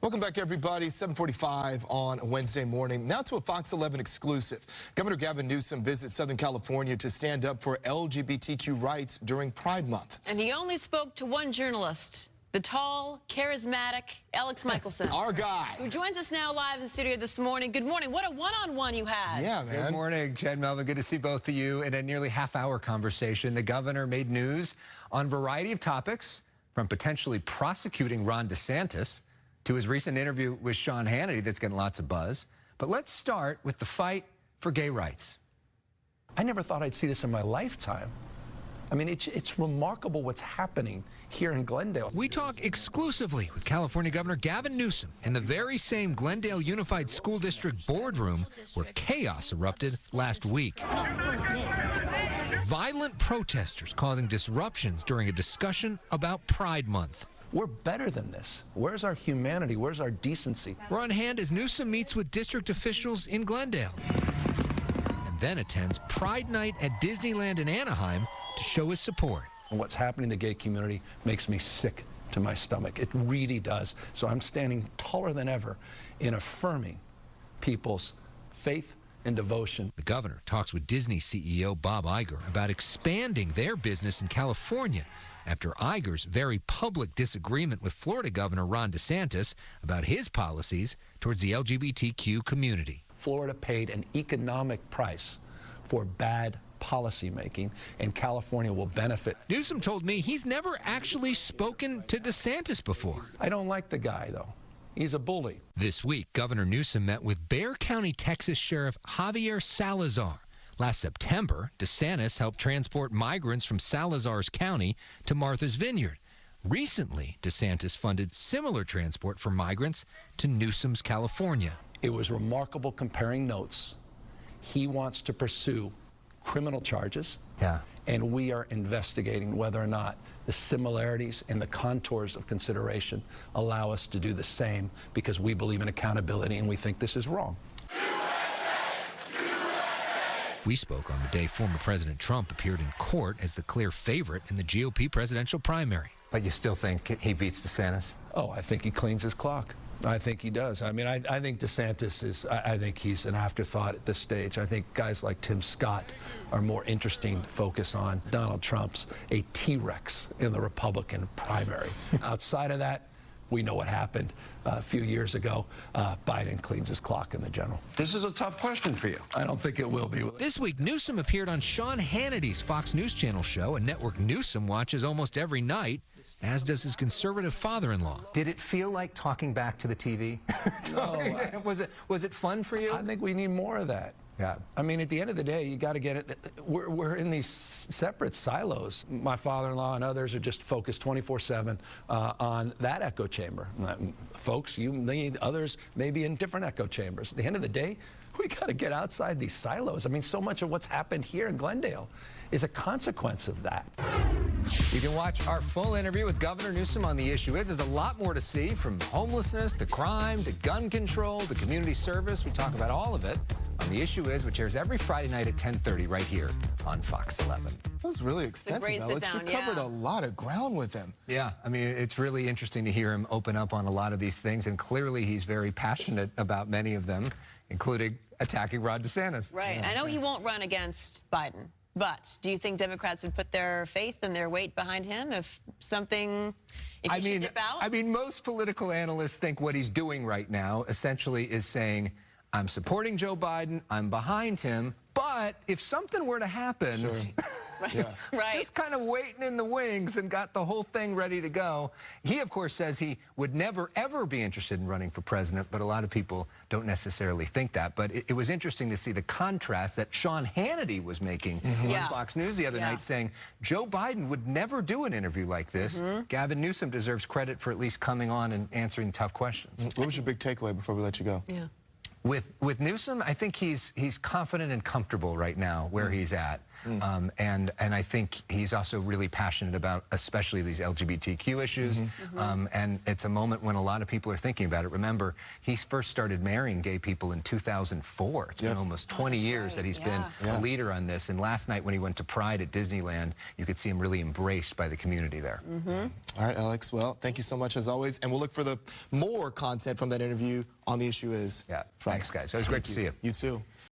Welcome back, everybody. 7:45 on a Wednesday morning. Now to a Fox 11 exclusive. Governor Gavin Newsom visits Southern California to stand up for LGBTQ rights during Pride Month. And he only spoke to one journalist, the tall, charismatic Elex Michaelson. Our guy. Who joins us now live in the studio this morning. Good morning. What a one-on-one you had. Yeah, man. Good morning, Chad, Melvin. Good to see both of you. In a nearly half-hour conversation, the governor made news on a variety of topics, from potentially prosecuting Ron DeSantis to his recent interview with Sean Hannity that's getting lots of buzz. But let's start with the fight for gay rights. I never thought I'd see this in my lifetime. I mean, it's remarkable what's happening here in Glendale. We talk exclusively with California Governor Gavin Newsom in the very same Glendale Unified School District boardroom where chaos erupted last week. Violent protesters causing disruptions during a discussion about Pride Month. We're better than this. Where's our humanity? Where's our decency? We're on hand as Newsom meets with district officials in Glendale and then attends Pride Night at Disneyland in Anaheim to show his support. And what's happening in the gay community makes me sick to my stomach. It really does. So I'm standing taller than ever in affirming people's faith and devotion. The governor talks with Disney CEO Bob Iger about expanding their business in California after Iger's very public disagreement with Florida Governor Ron DeSantis about his policies towards the LGBTQ community. Florida paid an economic price for bad policymaking, and California will benefit. Newsom told me he's never actually spoken to DeSantis before. I don't like the guy, though. He's a bully. This week, Governor Newsom met with Bexar County, Texas Sheriff Javier Salazar. Last September, DeSantis helped transport migrants from Salazar's county to Martha's Vineyard. Recently, DeSantis funded similar transport for migrants to Newsom's California. It was remarkable comparing notes. He wants to pursue criminal charges, and we are investigating whether or not the similarities and the contours of consideration allow us to do the same, because we believe in accountability and we think this is wrong. We spoke on the day former President Trump appeared in court as the clear favorite in the GOP presidential primary. But you still think he beats DeSantis? Oh, I think he cleans his clock. I think he does. I mean, I think DeSantis is, I think he's an afterthought at this stage. I think guys like Tim Scott are more interesting to focus on. Donald Trump's a T-Rex in the Republican primary. Outside of that, we know what happened a few years ago. Biden cleans his clock in the general. This is a tough question for you. I don't think it will be. This week, Newsom appeared on Sean Hannity's Fox News Channel show, a network Newsom watches almost every night, as does his conservative father-in-law. Did it feel like talking back to the TV? No. Was it fun for you? I think we need more of that. Yeah. I mean, at the end of the day, you got to get it. We're in these separate silos. My father-in-law and others are just focused 24/7 on that echo chamber. Folks, others may be in different echo chambers. At the end of the day, we got to get outside these silos. I mean, so much of what's happened here in Glendale is a consequence of that. You can watch our full interview with Governor Newsom on The Issue Is. There's a lot more to see, from homelessness to crime to gun control to community service. We talk about all of it on The Issue Is, which airs every Friday night at 10:30 right here on Fox 11. That was really extensive, Alex. You covered a lot of ground with him. Yeah, I mean, it's really interesting to hear him open up on a lot of these things, and clearly he's very passionate about many of them, including attacking Ron DeSantis. Right. I know he won't run against Biden, but do you think Democrats would put their faith and their weight behind him if he should dip out? I mean, most political analysts think what he's doing right now essentially is saying, I'm supporting Joe Biden, I'm behind him, but if something were to happen, sure. Right. just kind of waiting in the wings and got the whole thing ready to go. He, of course, says he would never, ever be interested in running for president, but a lot of people don't necessarily think that. But it was interesting to see the contrast that Sean Hannity was making on Fox News the other night, saying Joe Biden would never do an interview like this. Gavin Newsom deserves credit for at least coming on and answering tough questions. What was your big takeaway before we let you go? With Newsom, I think he's confident and comfortable right now where he's at. And I think he's also really passionate about especially these LGBTQ issues. And it's a moment when a lot of people are thinking about it. Remember, he first started marrying gay people in 2004. It's been almost 20 years that he's been a leader on this. And last night when he went to Pride at Disneyland, you could see him really embraced by the community there. All right, Alex. Well, thank you so much as always. And we'll look for the more content from that interview on The Issue Is. Yeah, thanks, guys. It was great to see you. You too.